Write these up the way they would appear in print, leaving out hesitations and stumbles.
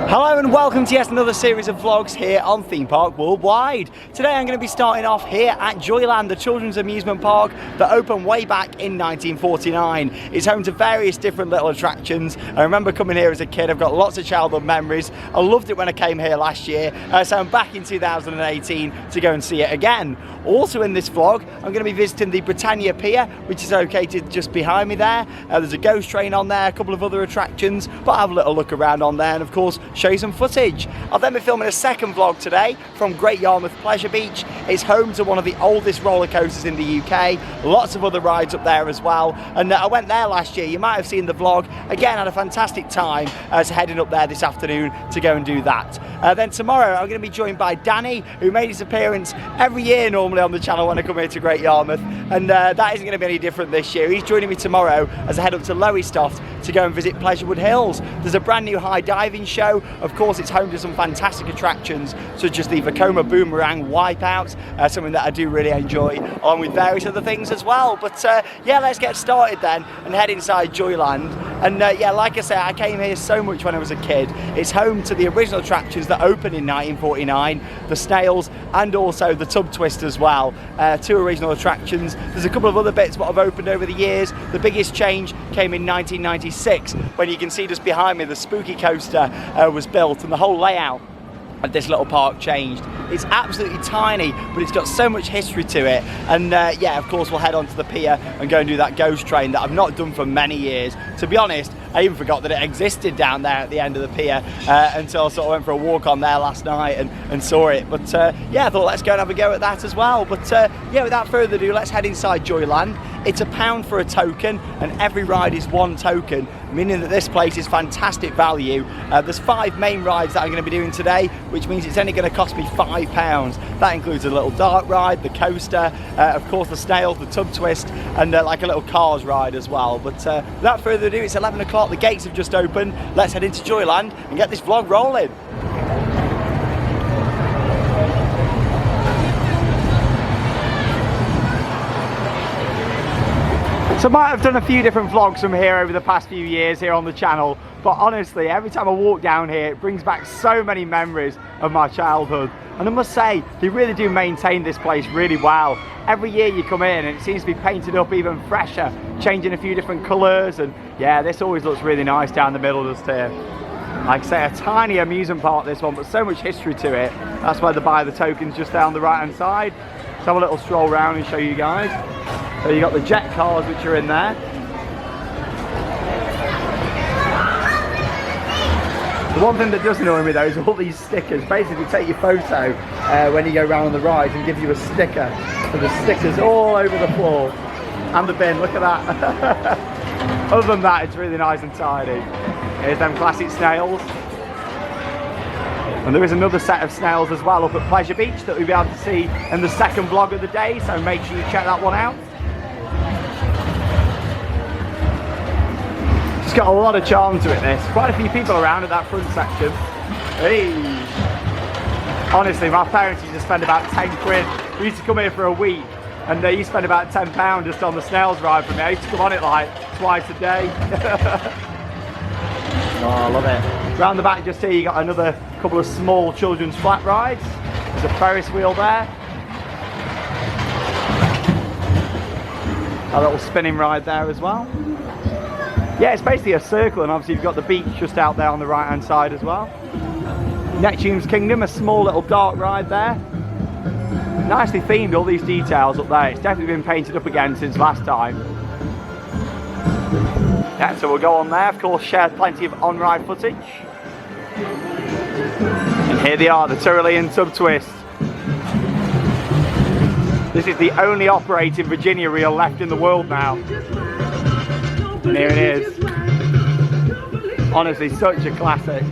Hello and welcome to yet another series of vlogs here on Theme Park Worldwide. Today I'm going to be starting off here at Joyland, the children's amusement park that opened way back in 1949. It's home to various different little attractions. I remember coming here as a kid. I've got lots of childhood memories. I loved it when I came here last year, so I'm back in 2018 to go and see it again. Also in this vlog, I'm going to be visiting the Britannia Pier, which is located just behind me there. There's a ghost train on there, a couple of other attractions, but I'll have a little look around on there and of course show you some footage. I'll then be filming a second vlog today from Great Yarmouth Pleasure Beach. It's home to one of the oldest roller coasters in the UK, lots of other rides up there as well, and I went there last year. You might have seen the vlog. Again, had a fantastic time, so heading up there this afternoon to go and do that. Then tomorrow I'm going to be joined by Danny, who made his appearance every year normally on the channel when I come here to Great Yarmouth, and that isn't going to be any different this year. He's joining me tomorrow as I head up to Lowestoft to go and visit Pleasurewood Hills. There's a brand new high diving show. Of course, it's home to some fantastic attractions such as the Vekoma Boomerang Wipeout, something that I do really enjoy, along with various other things as well. But yeah, let's get started then and head inside Joyland. And yeah, like I say, I came here so much when I was a kid. It's home to the original attractions that opened in 1949, the Snails and also the Tub Twist as well. Two original attractions. There's a couple of other bits that have opened over the years. The biggest change came in 1996 when you can see just behind me the Spooky coaster was built and the whole layout of this little park changed. It's absolutely tiny, but it's got so much history to it. And yeah, of course we'll head onto the pier and go and do that ghost train that I've not done for many years. To be honest, I even forgot that it existed down there at the end of the pier until I sort of went for a walk on there last night and saw it. But yeah, I thought let's go and have a go at that as well. But yeah, without further ado, let's head inside Joyland. It's £1 for a token, and every ride is one token, meaning that this place is fantastic value. There's 5 main rides that I'm going to be doing today, which means it's only going to cost me £5. That includes a little dark ride, the coaster, of course the Snails, the Tub Twist, and like a little Cars ride as well. But without further ado, it's 11 o'clock, the gates have just opened. Let's head into Joyland and get this vlog rolling. So I might have done a few different vlogs from here over the past few years here on the channel, but honestly, every time I walk down here, it brings back so many memories of my childhood. And I must say, they really do maintain this place really well. Every year you come in and it seems to be painted up even fresher, changing a few different colours, and yeah, this always looks really nice down the middle just here. Like I say, a tiny amusement park this one, but so much history to it. That's why they buy the tokens just down the right hand side. Let's have a little stroll around and show you guys. So you got the jet cars which are in there. The one thing that does annoy me though is all these stickers. Basically take your photo when you go around on the rides and give you a sticker. So the stickers all over the floor. And the bin, look at that. Other than that, it's really nice and tidy. Here's them classic snails. And there is another set of snails as well up at Pleasure Beach that we'll be able to see in the second vlog of the day, so make sure you check that one out. It's got a lot of charm to it, this. Quite a few people around at that front section. Hey! Honestly, my parents used to spend about 10 quid. We used to come here for a week and they used to spend about £10 just on the Snails ride for me. I used to come on it like twice a day. Oh, I love it. Round the back just here you got another couple of small children's flat rides. There's a Ferris wheel there. A little spinning ride there as well. Yeah, it's basically a circle, and obviously you've got the beach just out there on the right hand side as well. Neptune's Kingdom, a small little dark ride there. Nicely themed, all these details up there. It's definitely been painted up again since last time. Yeah, so we'll go on there, of course, shared plenty of on-ride footage. And here they are, the Tyrolean Tub Twist. This is the only operating Virginia reel left in the world now. And here it is. Honestly, such a classic.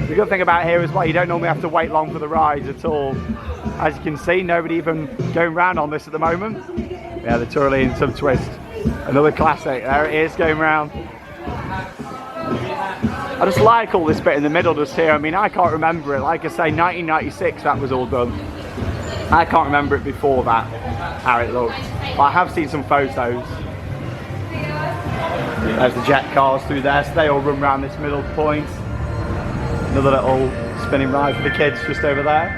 The good thing about here as well, you don't normally have to wait long for the rides at all. As you can see, nobody even going round on this at the moment. Yeah, the Tyrolean Tub Twist. Another classic, there it is, going round. I just like all this bit in the middle just here. I mean, I can't remember it. Like I say, 1996 that was all done. I can't remember it before that, how it looked. But I have seen some photos. There's the jet cars through there, so they all run around this middle point. Another little spinning ride for the kids just over there.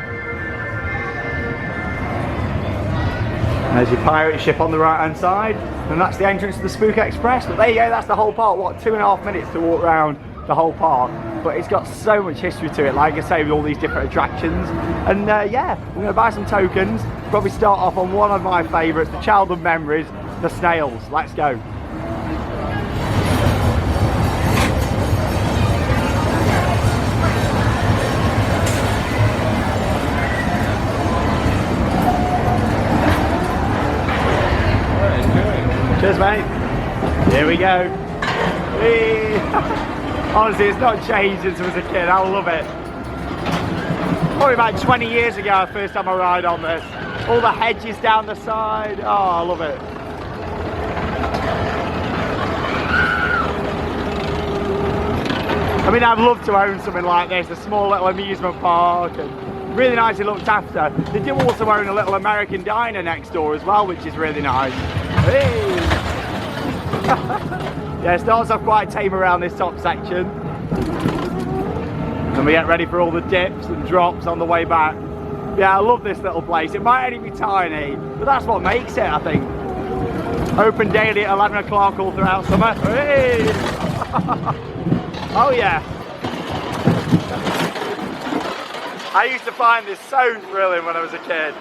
And there's your pirate ship on the right hand side, and that's the entrance to the Spook Express. But there you go, that's the whole park. What, 2.5 minutes to walk around the whole park, but it's got so much history to it, like I say, with all these different attractions. And yeah, we're going to buy some tokens, probably start off on one of my favourites, the childhood memories, the snails. Let's go. Cheers, mate. Here we go. Whee! Honestly, it's not changed since I was a kid. I love it. Probably about 20 years ago, first time I ride on this. All the hedges down the side. Oh, I love it. I mean, I'd love to own something like this, a small little amusement park, and really nicely looked after. They do also own a little American diner next door as well, which is really nice. Hey! Yeah, it starts off quite tame around this top section. And we get ready for all the dips and drops on the way back. Yeah, I love this little place. It might only be tiny, but that's what makes it, I think. Open daily at 11 o'clock all throughout summer. Hey! Oh yeah. I used to find this so thrilling when I was a kid.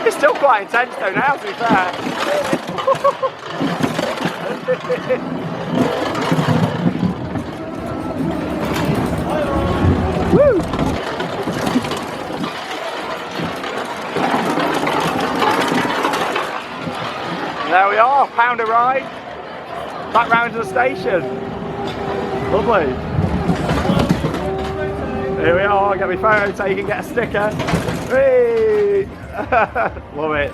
It's still quite intense though now, to be fair. Woo! There we are, £1 a ride. Back round to the station. Lovely. Here we are, get my photo taken, get a sticker. Whee! Love it.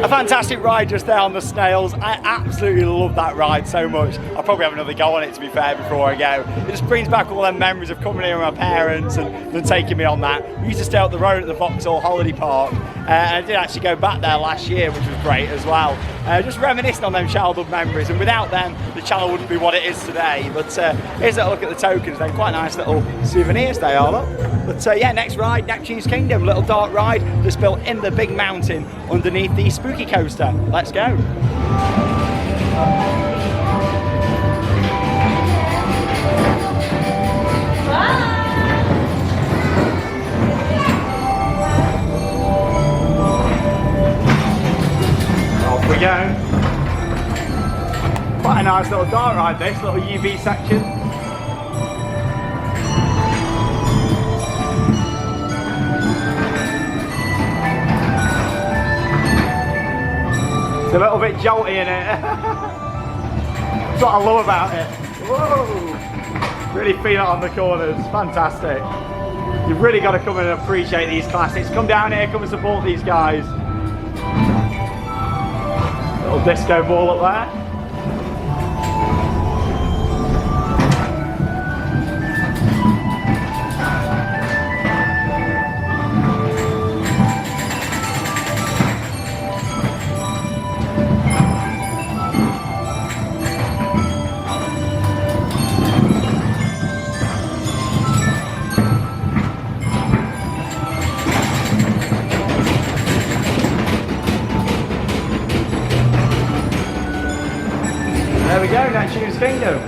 A fantastic ride just there on the snails. I absolutely love that ride so much. I'll probably have another go on it, to be fair, before I go. It just brings back all them memories of coming here with my parents and them taking me on that. We used to stay up the road at the Vauxhall Holiday Park, and I did actually go back there last year, which was great as well. Just reminiscing on them childhood memories, and without them the channel wouldn't be what it is today. But here's a look at the tokens. They're quite nice little souvenirs they are, look. But yeah, next ride, Neptune's Kingdom, little dark ride that's built in the big mountain underneath the spooky coaster. Let's go. Off we go. Quite a nice little dark ride this, little UV section. It's a little bit jolty in it. That's what I love about it. Whoa! Really feel it on the corners. Fantastic. You've really got to come and appreciate these classics. Come down here, come and support these guys. Little disco ball up there. There we go, Neptune's Kingdom.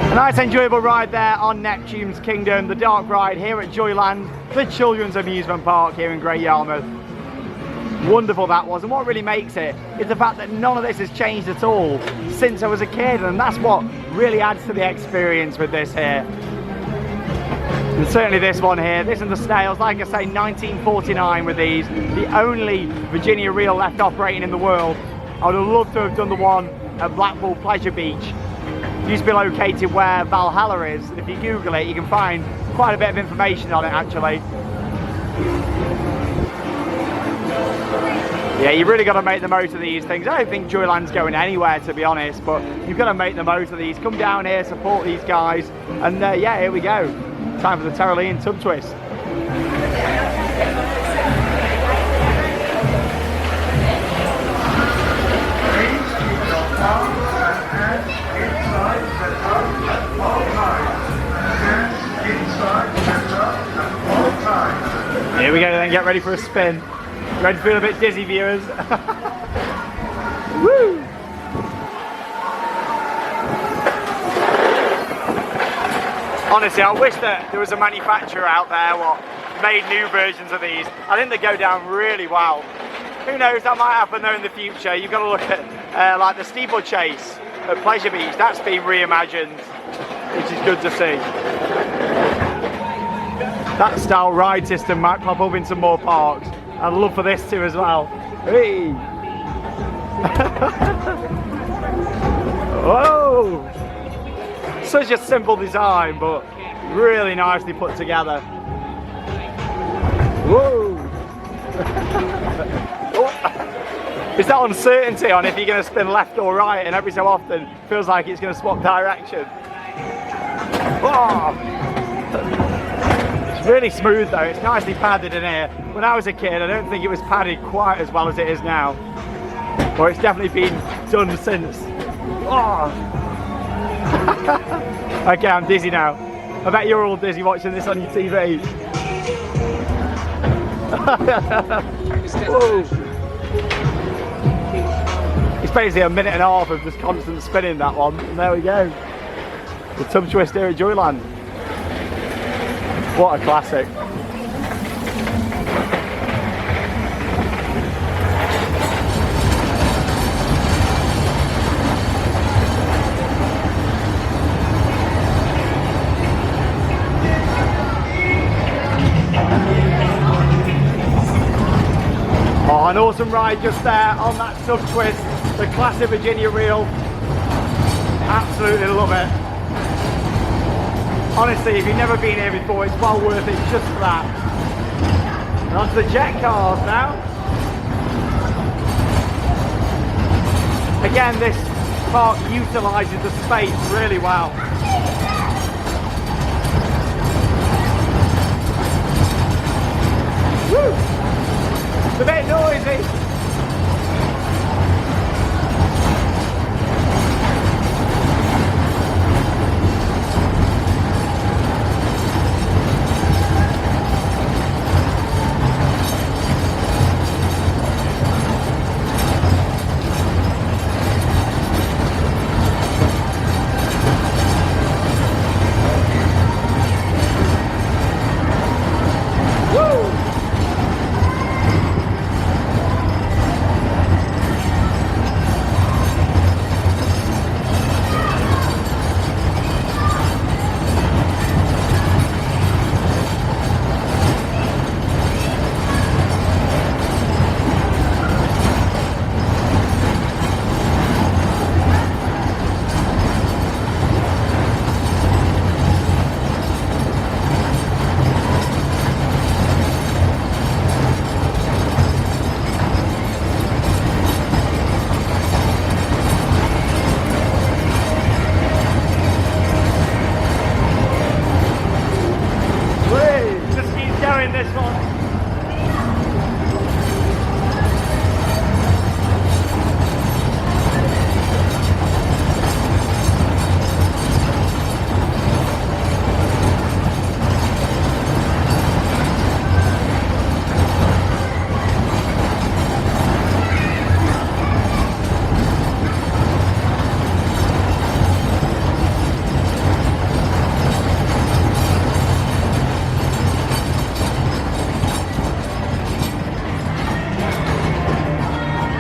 A nice enjoyable ride there on Neptune's Kingdom, the dark ride here at Joyland, the children's amusement park here in Great Yarmouth. Wonderful that was, and what really makes it is the fact that none of this has changed at all since I was a kid, and that's what really adds to the experience with this here. And certainly this one here, this and the snails, like I say, 1949 with these, the only Virginia reel left operating in the world. I would have loved to have done the one at Blackpool Pleasure Beach. It used to be located where Valhalla is, and if you Google it you can find quite a bit of information on it actually. Yeah, you've really got to make the most of these things. I don't think Joyland's going anywhere, to be honest, but you've got to make the most of these. Come down here, support these guys, and yeah, here we go. Time for the Tyrolean Tub Twist. Here we go then, get ready for a spin. Ready to feel a bit dizzy, viewers. Woo! Honestly, I wish that there was a manufacturer out there what made new versions of these. I think they go down really well. Who knows, that might happen though in the future. You've got to look at like the steeplechase at Pleasure Beach. That's been reimagined, which is good to see. That style ride system might pop up in some more parks. I'd love for this too as well. Hey! Whoa! Such a simple design, but really nicely put together. Whoa! It's that uncertainty on if you're going to spin left or right, and every so often feels like it's going to swap direction. Oh! It's really smooth though, it's nicely padded in here. When I was a kid, I don't think it was padded quite as well as it is now. Or it's definitely been done since. Oh. Okay, I'm dizzy now. I bet you're all dizzy watching this on your TV. Whoa. It's basically a minute and a half of just constant spinning, that one. And there we go. The Tub Twist here at Joyland. What a classic. Oh, an awesome ride just there on that Tub Twist, the classic Virginia reel. Absolutely love it. Honestly, if you've never been here before, it's well worth it just for that. And onto the jet cars now. Again, this park utilises the space really well. Woo! It's a bit noisy.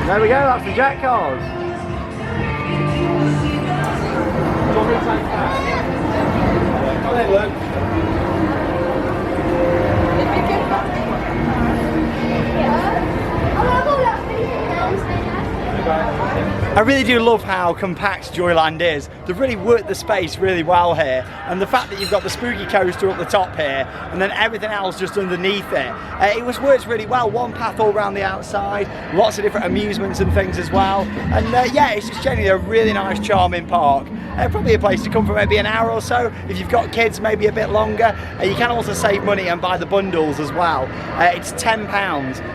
There we go, that's the jet cars. Yeah. I really do love how compact Joyland is. They've really worked the space really well here, and the fact that you've got the spooky coaster up the top here and then everything else just underneath it. It was worked really well. One path all around the outside, lots of different amusements and things as well, and yeah, it's just generally a really nice, charming park. Probably a place to come for maybe an hour or so. If you've got kids, maybe a bit longer. You can also save money and buy the bundles as well. It's £10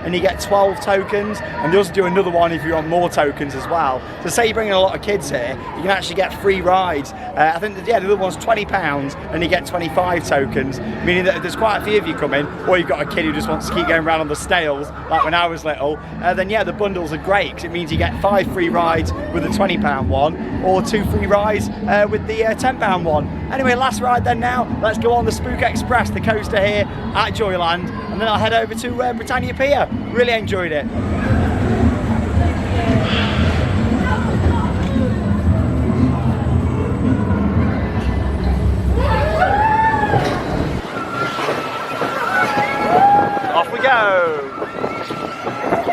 and you get 12 tokens, and they also do another one if you want more tokens as well. So say you're bringing a lot of kids here, you can actually get free rides. I think that, yeah, the other one's £20 and you get 25 tokens, meaning that if there's quite a few of you coming, or you've got a kid who just wants to keep going around on the snails, like when I was little, then yeah, the bundles are great, because it means you get 5 free rides with the £20 one, or 2 free rides with the £10 one. Anyway, last ride then now, let's go on the Spook Express, the coaster here at Joyland, and then I'll head over to Britannia Pier. Really enjoyed it. Off we go.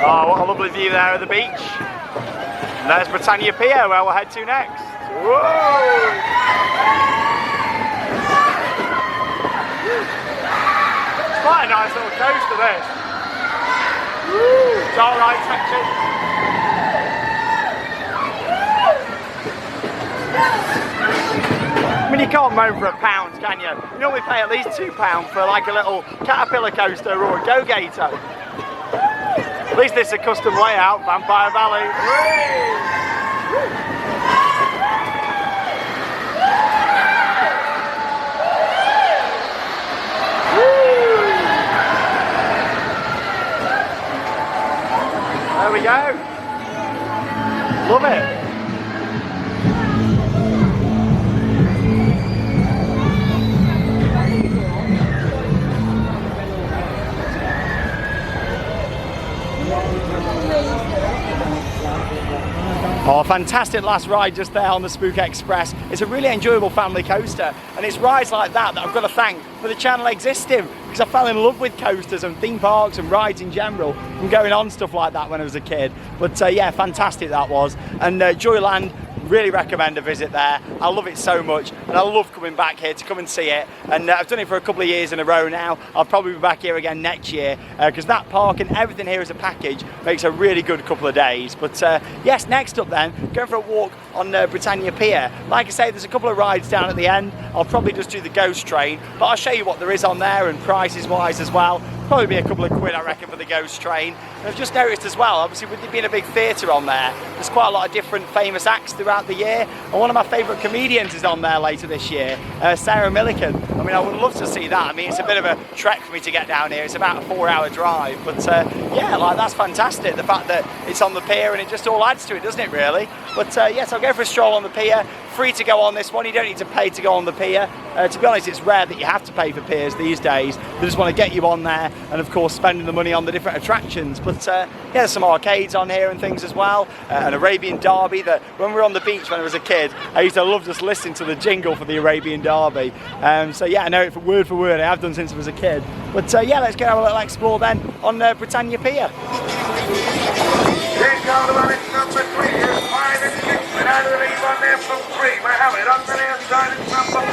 Oh, what a lovely view there of the beach. And there's Britannia Pier, where we'll head to next. Whoa! It's quite a nice little coaster, this. Woo! It's all right section. I mean, you can't moan for £1, can you? You normally pay at least £2 for like a little caterpillar coaster or a go-gator. At least this is a custom layout, Vampire Valley. Whee! There we go. Love it. Oh, fantastic last ride just there on the Spook Express. It's a really enjoyable family coaster, and it's rides like that I've got to thank for the channel existing, because I fell in love with coasters and theme parks and rides in general from going on stuff like that when I was a kid. But yeah, fantastic that was. And Joyland, really recommend a visit there. I love it so much, and I love coming back here to come and see it. And I've done it for a couple of years in a row now. I'll probably be back here again next year, because that park and everything here as a package makes a really good couple of days. But yes, next up then, going for a walk on Britannia Pier. Like I say, there's a couple of rides down at the end. I'll probably just do the ghost train, but I'll show you what there is on there and prices wise as well. Probably be a couple of quid, I reckon, for the ghost train. And I've just noticed as well, obviously with it being a big theatre on there, there's quite a lot of different famous acts throughout the year, and one of my favourite comedians is on there later this year, Sarah Millican. I mean, I would love to see that. I mean, it's a bit of a trek for me to get down here. It's about a 4-hour drive, but yeah, like, that's fantastic, the fact that it's on the pier, and it just all adds to it, doesn't it, really? But yes, I'll go for a stroll on the pier. Free to go on this one, you don't need to pay to go on the pier. To be honest, it's rare that you have to pay for piers these days. They just want to get you on there, and of course spending the money on the different attractions. But yeah, there's some arcades on here and things as well. An Arabian Derby that when we were on the beach when I was a kid, I used to love just listening to the jingle for the Arabian Derby. So yeah, I know it for word, I have done since I was a kid. But yeah, let's go have a little explore then on Britannia Pier. Number 3 is 5 and 6, and I believe on there from 3. We have it on the left side, it's number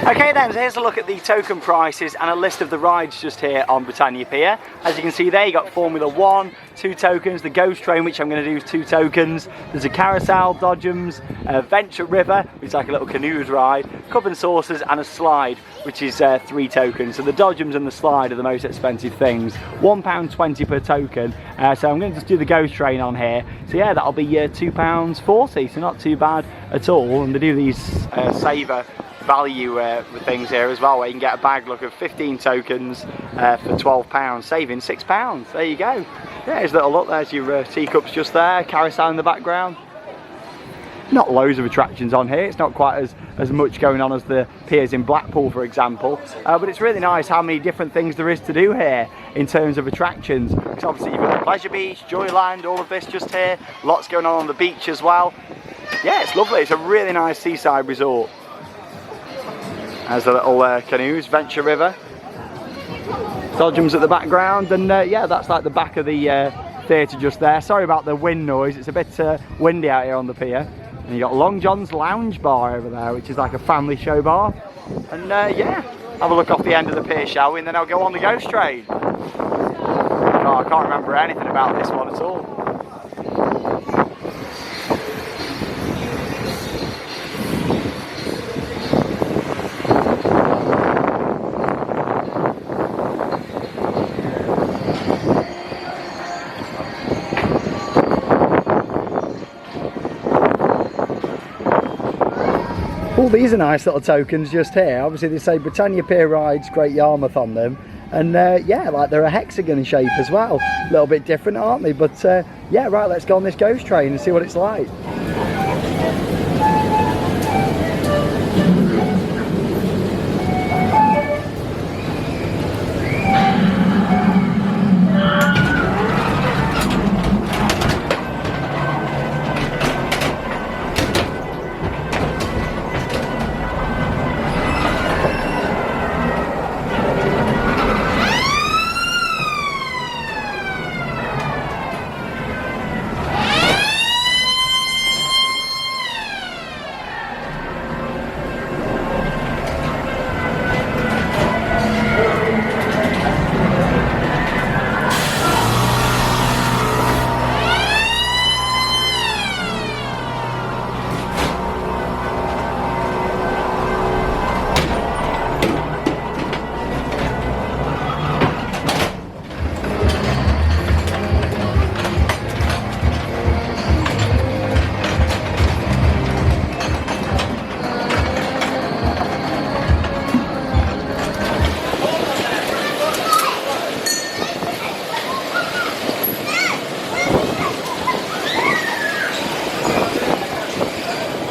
Okay then, so here's a look at the token prices and a list of the rides just here on Britannia Pier. As you can see there, you got Formula 1, 2 tokens, the Ghost Train, which I'm going to do is 2 tokens. There's a Carousel, Dodgems, Venture River, which is like a little canoes ride, Cup and Saucers, and a slide, which is 3 tokens. So the Dodgems and the slide are the most expensive things. £1.20 per token. So I'm going to just do the Ghost Train on here. So yeah, that'll be £2.40, so not too bad at all. And they do these saver value with things here as well, where you can get a bag look of 15 tokens for £12, saving £6. There you go. Yeah, there's a little look, there's your teacups just there, Carousel in the background. not loads of attractions on here. It's not quite as much going on as the piers in Blackpool, for example, but it's really nice how many different things there is to do here in terms of attractions, because obviously you've got the Pleasure Beach, Joyland, all of this just here, lots going on the beach as well. Yeah, it's lovely. It's a really nice seaside resort. There's the little canoes, Venture River, Dodgems at the background, and yeah, that's like the back of the theatre just there. Sorry about the wind noise, it's a bit windy out here on the pier. And you got Long John's Lounge Bar over there, which is like a family show bar. And yeah, have a look off the end of the pier, shall we? And then I'll go on the ghost train. Oh, I can't remember anything about this one at all. All these are nice little tokens just here. Obviously they say Britannia Pier rides Great Yarmouth on them, and yeah, like they're a hexagon shape as well. A little bit different, aren't they? But yeah, right, let's go on this ghost train and see what it's like.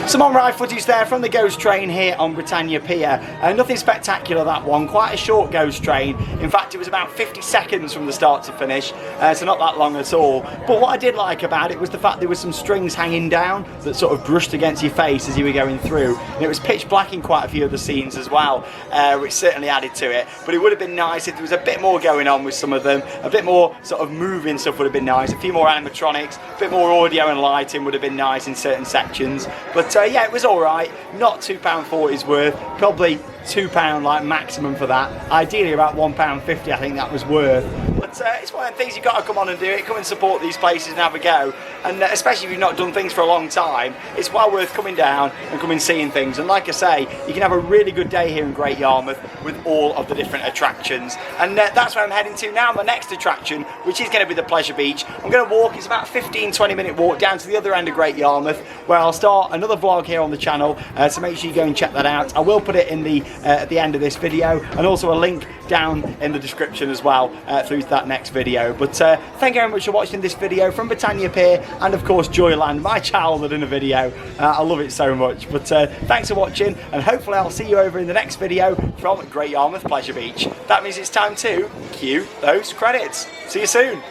Some on-ride footage there from the ghost train here on Britannia Pier. Nothing spectacular, that one, quite a short ghost train. In fact, it was about 50 seconds from the start to finish, so not that long at all. But what I did like about it was the fact there was some strings hanging down that sort of brushed against your face as you were going through. And it was pitch black in quite a few of the scenes as well, which certainly added to it. But it would have been nice if there was a bit more going on with some of them, a bit more sort of moving stuff would have been nice, a few more animatronics, a bit more audio and lighting would have been nice in certain sections. But yeah, it was alright, not £2.40's worth, probably £2 like maximum for that. Ideally about £1.50 I think that was worth. But it's one of the things you've got to come on and do it, come and support these places and have a go. And especially if you've not done things for a long time, it's well worth coming down and coming seeing things. And like I say, you can have a really good day here in Great Yarmouth with all of the different attractions. And that's where I'm heading to now, my next attraction, which is going to be the Pleasure Beach. I'm going to walk, it's about a 15-20 minute walk down to the other end of Great Yarmouth, where I'll start another vlog here on the channel, so make sure you go and check that out. I will put it in the at the end of this video, and also a link down in the description as well through to that next video. But thank you very much for watching this video from Britannia Pier and of course Joyland, my childhood in a video. I love it so much. But thanks for watching, and hopefully I'll see you over in the next video from Great Yarmouth Pleasure Beach. That means it's time to cue those credits. See you soon.